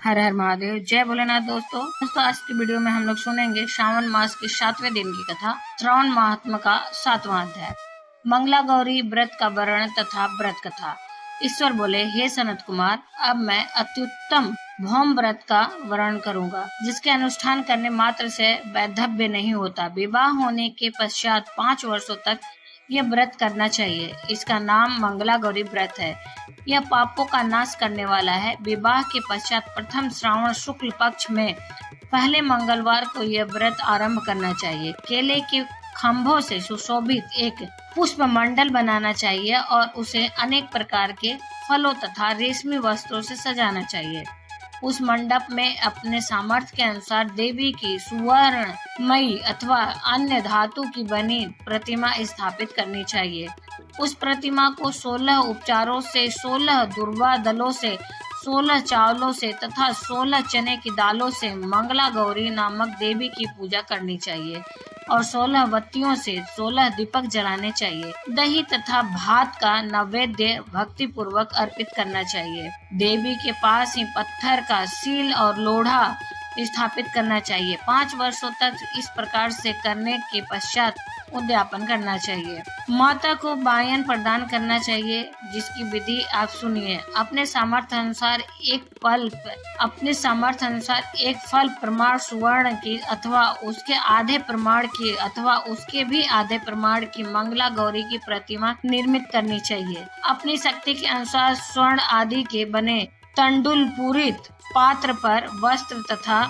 हर हर महादेव, जय भोलेनाथ। दोस्तों आज की वीडियो में हम लोग सुनेंगे श्रावण मास के 7वें दिन की कथा, श्रावण महात्म का 7वां अध्याय, मंगला गौरी व्रत का वर्णन तथा व्रत कथा। ईश्वर बोले, हे सनत कुमार, अब मैं अत्युत्तम भौम व्रत का वर्णन करूंगा, जिसके अनुष्ठान करने मात्र से वैधव्य नहीं होता। विवाह होने के पश्चात 5 वर्षों तक यह व्रत करना चाहिए। इसका नाम मंगला गौरी व्रत है। यह पापों का नाश करने वाला है। विवाह के पश्चात प्रथम श्रावण शुक्ल पक्ष में पहले मंगलवार को यह व्रत आरंभ करना चाहिए। केले के खम्भों से सुशोभित एक पुष्प मंडल बनाना चाहिए और उसे अनेक प्रकार के फलों तथा रेशमी वस्त्रों से सजाना चाहिए। उस मंडप में अपने सामर्थ्य के अनुसार देवी की सुवर्णमयी अथवा अन्य धातु की बनी प्रतिमा स्थापित करनी चाहिए। उस प्रतिमा को 16 उपचारों से, 16 दुर्वा दलों से, 16 चावलों से तथा 16 चने की दालों से मंगला गौरी नामक देवी की पूजा करनी चाहिए और 16 बत्तियों से 16 दीपक जलाने चाहिए। दही तथा भात का नैवेद्य भक्ति पूर्वक अर्पित करना चाहिए। देवी के पास ही पत्थर का सील और लोढ़ा स्थापित करना चाहिए। 5 वर्षों तक इस प्रकार से करने के पश्चात उद्यापन करना चाहिए। माता को वायन प्रदान करना चाहिए, जिसकी विधि आप सुनिए। अपने सामर्थ्य अनुसार एक फल प्रमाण सुवर्ण की अथवा उसके आधे प्रमाण की अथवा उसके भी आधे प्रमाण की मंगला गौरी की प्रतिमा निर्मित करनी चाहिए। अपनी शक्ति के अनुसार स्वर्ण आदि के बने तंडुल पूरित पात्र पर वस्त्र तथा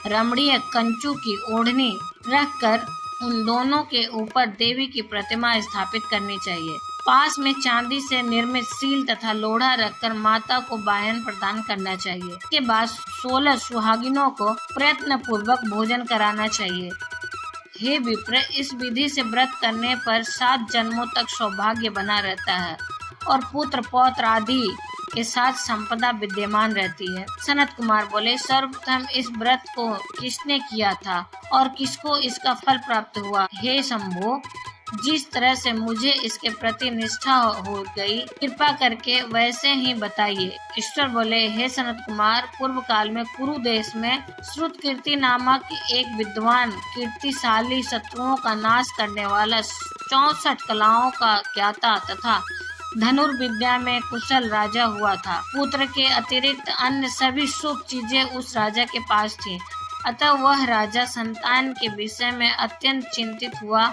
रमणीय कंचू की ओढ़नी रखकर उन दोनों के ऊपर देवी की प्रतिमा स्थापित करनी चाहिए। पास में चांदी से निर्मित सील तथा लोढ़ा रखकर माता को वायन प्रदान करना चाहिए। इसके बाद 16 सुहागिनों को प्रयत्न पूर्वक भोजन कराना चाहिए। हे विप्र, इस विधि से व्रत करने पर 7 जन्मों तक सौभाग्य बना रहता है और पुत्र पौत्र आदि के साथ संपदा विद्यमान रहती है। सनत कुमार बोले, सर्वप्रथम इस व्रत को किसने किया था और किसको इसका फल प्राप्त हुआ? हे शंभो, जिस तरह से मुझे इसके प्रति निष्ठा हो गई, कृपा करके वैसे ही बताइए। ईश्वर बोले, हे सनत कुमार, पूर्व काल में कुरु देश में श्रुतकीर्ति नामक एक विद्वान कीर्तिशाली शत्रुओं का नाश करने वाला 64 कलाओं का ज्ञाता तथा धनुर्विद्या में कुशल राजा हुआ था। पुत्र के अतिरिक्त अन्य सभी शुभ चीजें उस राजा के पास थी। अतः वह राजा संतान के विषय में अत्यंत चिंतित हुआ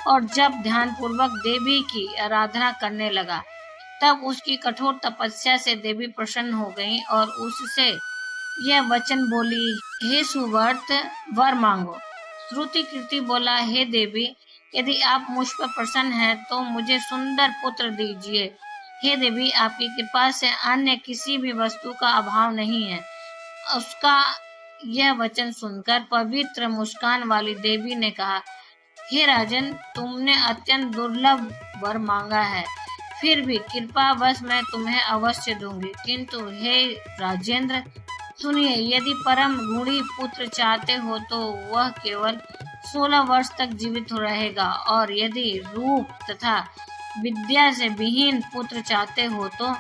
और जब ध्यान पूर्वक देवी की आराधना करने लगा, तब उसकी कठोर तपस्या से देवी प्रसन्न हो गईं और उससे यह वचन बोली, हे सुव्रत, वर मांगो। श्रुतिकीर्ति बोला, हे देवी, यदि आप मुझ पर प्रसन्न हैं तो मुझे सुंदर पुत्र दीजिए। हे देवी, आपकी कृपा से अन्य किसी भी वस्तु का अभाव नहीं है। उसका यह वचन सुनकर पवित्र मुस्कान वाली देवी ने कहा, हे राजन, तुमने अत्यंत दुर्लभ वर मांगा है, फिर भी कृपावश मैं तुम्हें अवश्य दूंगी। किंतु हे राजेंद्र, सुनिए, यदि परम गुणी पुत्र चाहते हो तो वह केवल 16 वर्ष तक जीवित रहेगा और यदि रूप तथा विद्या से विहीन पुत्र चाहते हो तो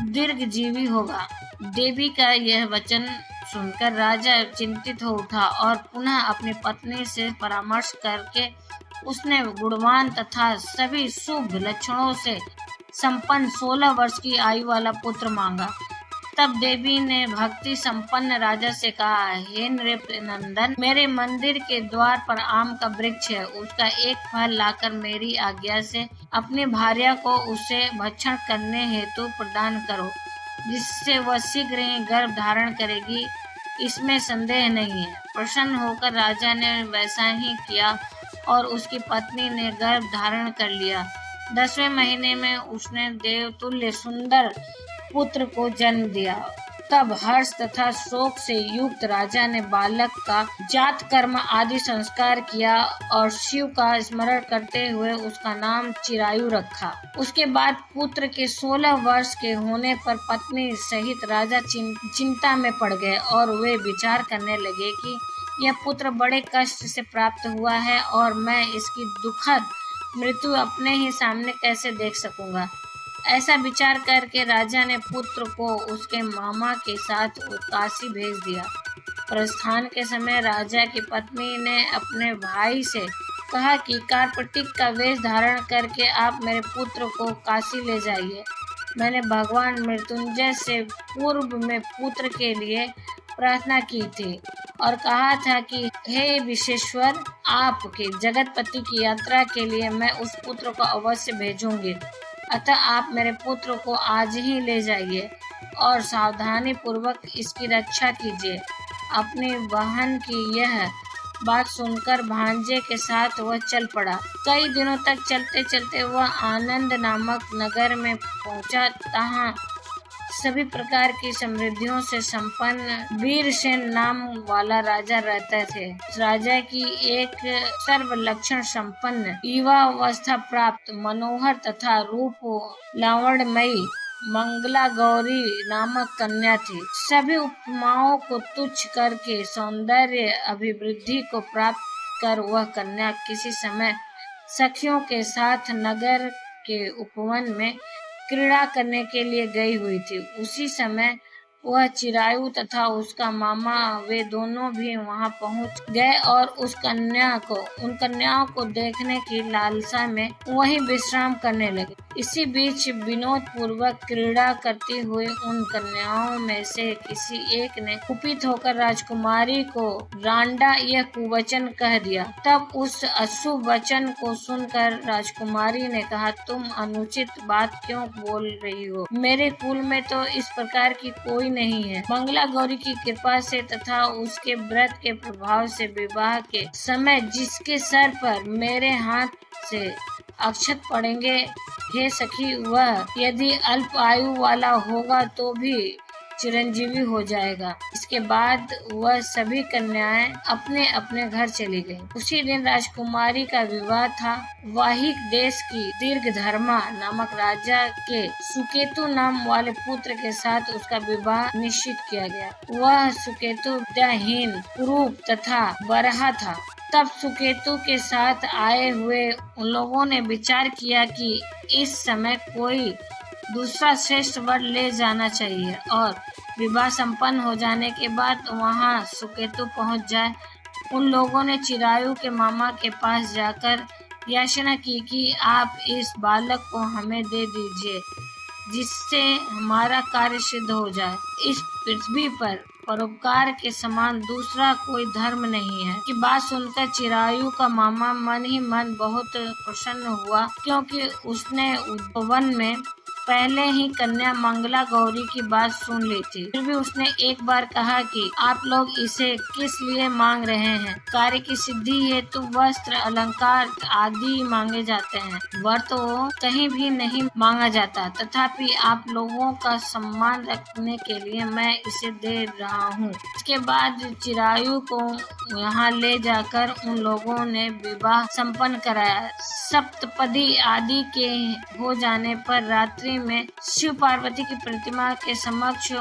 दीर्घजीवी होगा। देवी का यह वचन सुनकर राजा चिंतित हो उठा और पुनः अपनी पत्नी से परामर्श करके उसने गुणवान तथा सभी शुभ लक्षणों से संपन्न 16 वर्ष की आयु वाला पुत्र मांगा। तब देवी ने भक्ति संपन्न राजा से कहा, हे नृपनंदन, मेरे मंदिर के द्वार पर आम का वृक्ष है, उसका एक फल लाकर मेरी आज्ञा से अपनी भार्या को उसे भक्षण करने हेतु प्रदान करो, जिससे वह शीघ्र ही गर्भ धारण करेगी, इसमें संदेह नहीं है। प्रसन्न होकर राजा ने वैसा ही किया और उसकी पत्नी ने गर्भ धारण कर लिया। 10वें महीने में उसने देवतुल्य सुंदर पुत्र को जन्म दिया। तब हर्ष तथा शोक से युक्त राजा ने बालक का जात कर्म आदि संस्कार किया और शिव का स्मरण करते हुए उसका नाम चिरायु रखा। उसके बाद पुत्र के 16 वर्ष के होने पर पत्नी सहित राजा चिंता में पड़ गए और वे विचार करने लगे कि यह पुत्र बड़े कष्ट से प्राप्त हुआ है और मैं इसकी दुखद मृत्यु अपने ही सामने कैसे देख सकूंगा। ऐसा विचार करके राजा ने पुत्र को उसके मामा के साथ काशी भेज दिया। प्रस्थान के समय राजा की पत्नी ने अपने भाई से कहा कि कार्पटिक का वेश धारण करके आप मेरे पुत्र को काशी ले जाइए। मैंने भगवान मृत्युंजय से पूर्व में पुत्र के लिए प्रार्थना की थी और कहा था कि हे विश्वेश्वर, आपके जगतपति की यात्रा के लिए मैं उस पुत्र को अवश्य भेजूंगी। अतः आप मेरे पुत्र को आज ही ले जाइए और सावधानी पूर्वक इसकी रक्षा कीजिए। अपनी बहन की यह बात सुनकर भांजे के साथ वह चल पड़ा। कई दिनों तक चलते चलते वह आनंद नामक नगर में पहुंचा। तहाँ सभी प्रकार की समृद्धियों से संपन्न वीरसेन नाम वाला राजा रहते थे। राजा की एक सर्वलक्षण संपन्न युवावस्था प्राप्त मनोहर तथा रूप लावण्यमयी मंगला गौरी नामक कन्या थी। सभी उपमाओं को तुच्छ करके सौंदर्य अभिवृद्धि को प्राप्त कर वह कन्या किसी समय सखियों के साथ नगर के उपवन में क्रीड़ा करने के लिए गई हुई थी। उसी समय वह चिरायु तथा उसका मामा वे दोनों भी वहां पहुंच गए और उन कन्याओं को देखने की लालसा में वहीं विश्राम करने लगे। इसी बीच विनोद पूर्वक क्रीड़ा करती हुई उन कन्याओं में से किसी एक ने कुपित होकर राजकुमारी को रांडा यह कुवचन कह दिया। तब उस अशुभ वचन को सुनकर राजकुमारी ने कहा, तुम अनुचित बात क्यों बोल रही हो? मेरे कुल में तो इस प्रकार की कोई नहीं है। मंगला गौरी की कृपा से तथा उसके व्रत के प्रभाव से विवाह के समय जिसके सर पर मेरे हाथ से अक्षत पड़ेंगे, हे सखी, वह यदि अल्प आयु वाला होगा तो भी चिरंजीवी हो जाएगा। इसके बाद वह सभी कन्याएं अपने अपने घर चली गईं। उसी दिन राजकुमारी का विवाह था। वाहिक देश की दीर्घधर्मा नामक राजा के सुकेतु नाम वाले पुत्र के साथ उसका विवाह निश्चित किया गया। वह सुकेतु विद्याहीन, कुरूप तथा बरहा था। तब सुकेतु के साथ आए हुए उन लोगों ने विचार किया कि इस समय कोई दूसरा श्रेष्ठ वर ले जाना चाहिए और विवाह संपन्न हो जाने के बाद वहां सुकेतु पहुंच जाए। उन लोगों ने चिरायु के मामा के पास जाकर याचना की कि आप इस बालक को हमें दे दीजिए, जिससे हमारा कार्य सिद्ध हो जाए। इस पृथ्वी पर परोपकार के समान दूसरा कोई धर्म नहीं है। कि बात सुनकर चिरायु का मामा मन ही मन बहुत प्रसन्न हुआ, क्योंकि उसने उपवन में पहले ही कन्या मंगला गौरी की बात सुन ली थी। फिर भी उसने एक बार कहा कि आप लोग इसे किस लिए मांग रहे हैं? कार्य की सिद्धि हेतु वस्त्र, अलंकार आदि मांगे जाते हैं। वर तो कहीं भी नहीं मांगा जाता। तथापि आप लोगों का सम्मान रखने के लिए मैं इसे दे रहा हूँ। इसके बाद चिरायु को यहाँ ले जाकर उन लोगों ने विवाह संपन्न कराया। सप्तपदी आदि के हो जाने पर रात्रि में शिव पार्वती की प्रतिमा के समक्ष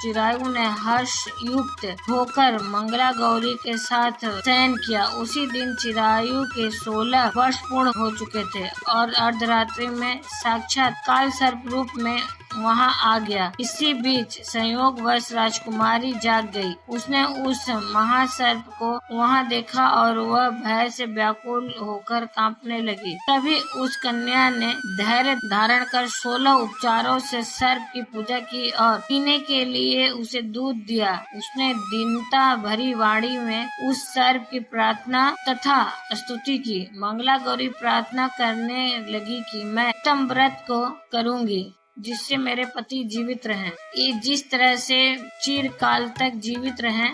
चिरायु ने हर्ष युक्त होकर मंगला गौरी के साथ शयन किया। उसी दिन चिरायु के 16 वर्ष पूर्ण हो चुके थे और अर्धरात्रि में साक्षात काल सर्प रूप में वहां आ गया। इसी बीच संयोगवश राजकुमारी जाग गई। उसने उस महासर्प को वहां देखा और वह भय से व्याकुल होकर कांपने लगी। तभी उस कन्या ने धैर्य धारण कर 16 उपचारों से सर्प की पूजा की और पीने के लिए उसे दूध दिया। उसने दीनता भरी वाणी में उस सर्प की प्रार्थना तथा स्तुति की। मंगला गौरी प्रार्थना करने लगी कि मैं उत्तम व्रत को करूंगी जिससे मेरे पति जीवित रहें। ये जिस तरह से चिरकाल तक जीवित रहें,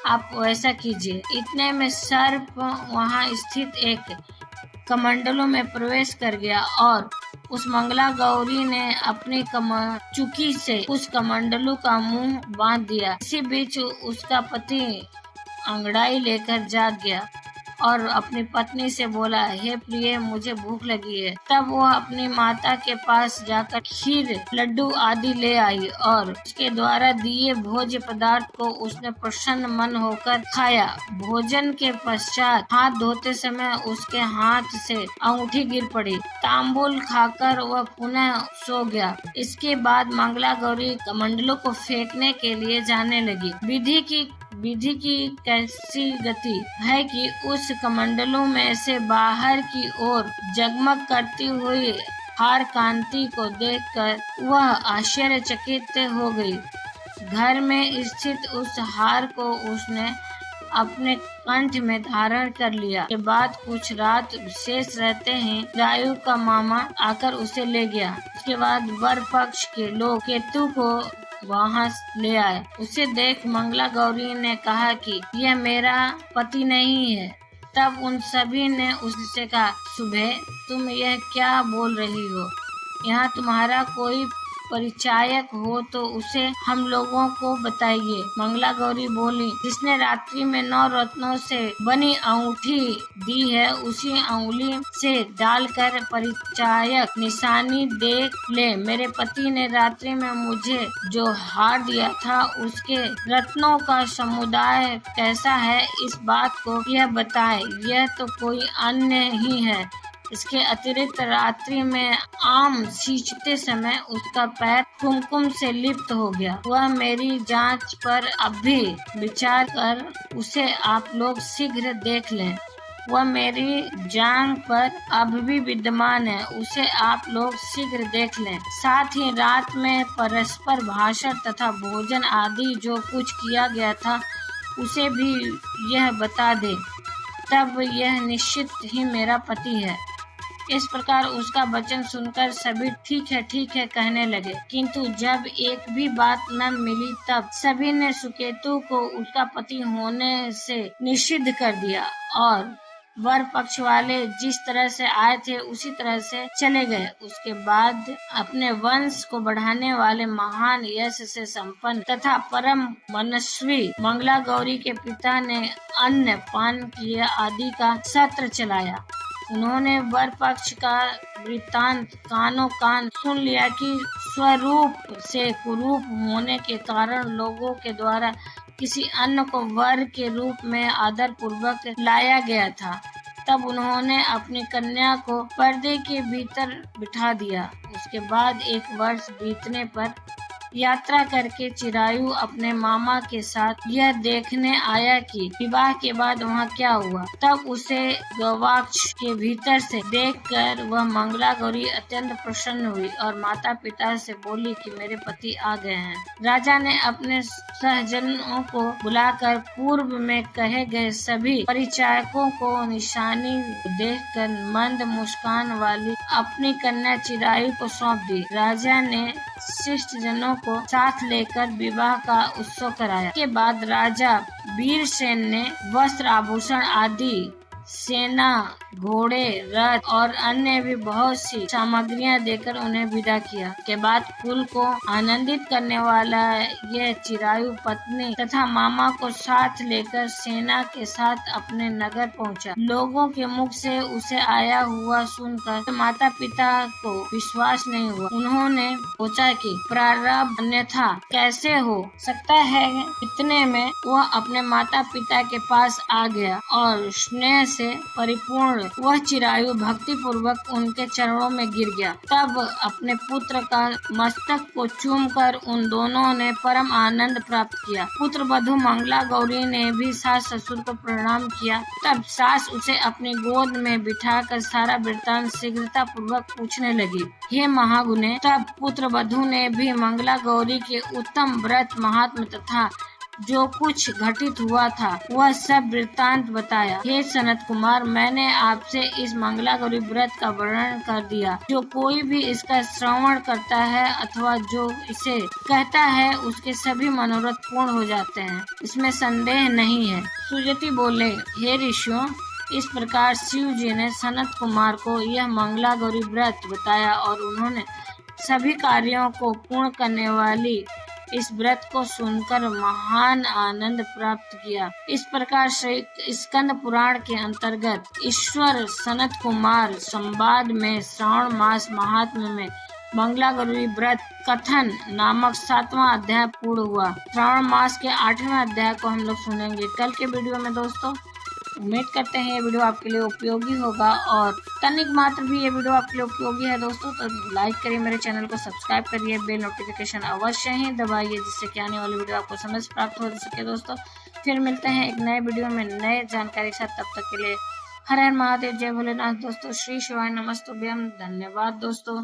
आप वैसा कीजिए। इतने में सर्प वहां स्थित एक कमंडलों में प्रवेश कर गया और उस मंगला गौरी ने अपनी चुकी से उस कमंडलू का मुंह बांध दिया। इसी बीच उसका पति अंगड़ाई लेकर जाग गया और अपनी पत्नी से बोला, हे प्रिय, मुझे भूख लगी है। तब वह अपनी माता के पास जाकर खीर, लड्डू आदि ले आई और उसके द्वारा दिए भोज्य पदार्थ को उसने प्रसन्न मन होकर खाया। भोजन के पश्चात हाथ धोते समय उसके हाथ से अंगूठी गिर पड़ी। तांबूल खाकर वह पुनः सो गया। इसके बाद मंगला गौरी कमंडलों को फेंकने के लिए जाने लगी। विधि की कैसी गति है कि उस कमंडलों में से बाहर की ओर जगमग करती हुई हार कांति को देखकर वह आश्चर्यचकित हो गई। घर में स्थित उस हार को उसने अपने कंठ में धारण कर लिया। के बाद कुछ रात शेष रहते ही चिरायु का मामा आकर उसे ले गया। उसके बाद वर पक्ष के लोग केतु को वहाँ ले आए। उसे देख मंगला गौरी ने कहा कि यह मेरा पति नहीं है। तब उन सभी ने उससे कहा, सुबह तुम यह क्या बोल रही हो? यहाँ तुम्हारा कोई परिचायक हो तो उसे हम लोगों को बताइए। मंगला गौरी बोली, जिसने रात्रि में 9 रत्नों से बनी अंगूठी दी है, उसी अंगुली से डालकर परिचायक निशानी देख ले। मेरे पति ने रात्रि में मुझे जो हार दिया था, उसके रत्नों का समुदाय कैसा है, इस बात को यह बताए। यह तो कोई अन्य ही है। इसके अतिरिक्त रात्रि में आम सींचते समय उसका पैर कुमकुम से लिप्त हो गया। वह मेरी जांच पर अभी विचार कर उसे आप लोग शीघ्र देख लें। वह मेरी जांघ पर अब भी विद्यमान है, उसे आप लोग शीघ्र देख लें। साथ ही रात में परस्पर भाषण तथा भोजन आदि जो कुछ किया गया था, उसे भी यह बता दे। तब यह निश्चित ही मेरा पति है। इस प्रकार उसका वचन सुनकर सभी ठीक है कहने लगे, किंतु जब एक भी बात न मिली तब सभी ने सुकेतु को उसका पति होने से निषिद्ध कर दिया और वर पक्ष वाले जिस तरह से आए थे उसी तरह से चले गए। उसके बाद अपने वंश को बढ़ाने वाले महान यश से संपन्न तथा परम मनस्वी मंगला गौरी के पिता ने अन्न पान किए आदि का सत्र चलाया। उन्होंने वर पक्ष का वृत्तांत कानों कान सुन लिया कि स्वरूप से कुरूप होने के कारण लोगों के द्वारा किसी अन्य को वर के रूप में आदर पूर्वक लाया गया था। तब उन्होंने अपनी कन्या को पर्दे के भीतर बिठा दिया। उसके बाद 1 वर्ष बीतने पर यात्रा करके चिरायु अपने मामा के साथ यह देखने आया कि विवाह के बाद वहाँ क्या हुआ। तब उसे गवाक्ष के भीतर से देखकर वह मंगला गौरी अत्यंत प्रसन्न हुई और माता पिता से बोली कि मेरे पति आ गए हैं। राजा ने अपने सहजनों को बुलाकर पूर्व में कहे गए सभी परिचायकों को निशानी देखकर मंद मुस्कान वाली अपनी कन्या चिरायु को सौंप दी। राजा ने शिष्ट जनों को साथ लेकर विवाह का उत्सव कराया। के बाद राजा वीरसेन ने वस्त्र आभूषण आदि, सेना, घोड़े, रथ और अन्य भी बहुत सी सामग्रियां देकर उन्हें विदा किया। के बाद कुल को आनंदित करने वाला यह चिरायु पत्नी तथा मामा को साथ लेकर सेना के साथ अपने नगर पहुंचा। लोगों के मुख से उसे आया हुआ सुनकर माता पिता को विश्वास नहीं हुआ। उन्होंने सोचा कि प्रारब्ध अन्यथा कैसे हो सकता है। इतने में वह अपने माता पिता के पास आ गया और स्नेह से परिपूर्ण वह चिरायु भक्ति पूर्वक उनके चरणों में गिर गया। तब अपने पुत्र का मस्तक को चूमकर उन दोनों ने परम आनंद प्राप्त किया। पुत्र वधू मंगला गौरी ने भी सास ससुर को प्रणाम किया। तब सास उसे अपनी गोद में बिठाकर सारा वृत्तांत शीघ्रता पूर्वक पूछने लगी। हे महागुणे, तब पुत्र वधू ने भी मंगला गौरी के उत्तम व्रत महात्म तथा जो कुछ घटित हुआ था वह सब वृत्तांत बताया। हे सनत कुमार, मैंने आपसे इस मंगला गौरी व्रत का वर्णन कर दिया। जो कोई भी इसका श्रवण करता है अथवा जो इसे कहता है उसके सभी मनोरथ पूर्ण हो जाते हैं, इसमें संदेह नहीं है। सुजति बोले, हे ऋषियों, इस प्रकार शिव जी ने सनत कुमार को यह मंगला गौरी व्रत बताया और उन्होंने सभी कार्यों को पूर्ण करने वाली इस व्रत को सुनकर महान आनंद प्राप्त किया। इस प्रकार श्री स्कंद पुराण के अंतर्गत ईश्वर सनत कुमार संवाद में श्रावण मास महात्म्य में मंगला गौरी व्रत कथन नामक 7वां अध्याय पूर्ण हुआ। श्रावण मास के 8वें अध्याय को हम लोग सुनेंगे कल के वीडियो में दोस्तों। उम्मीद करते हैं ये वीडियो आपके लिए उपयोगी होगा और तनिक मात्र भी ये वीडियो आपके लिए उपयोगी है दोस्तों तो लाइक करिए, मेरे चैनल को सब्सक्राइब करिए, बेल नोटिफिकेशन अवश्य ही दबाइए जिससे कि आने वाली वीडियो आपको समय से प्राप्त हो सके दोस्तों। फिर मिलते हैं एक नए वीडियो में नए जानकारी के साथ, तब तक के लिए हर हर महादेव, जय भोलेनाथ दोस्तों। श्री शिवाय नमस्तुभ्यम। धन्यवाद दोस्तों।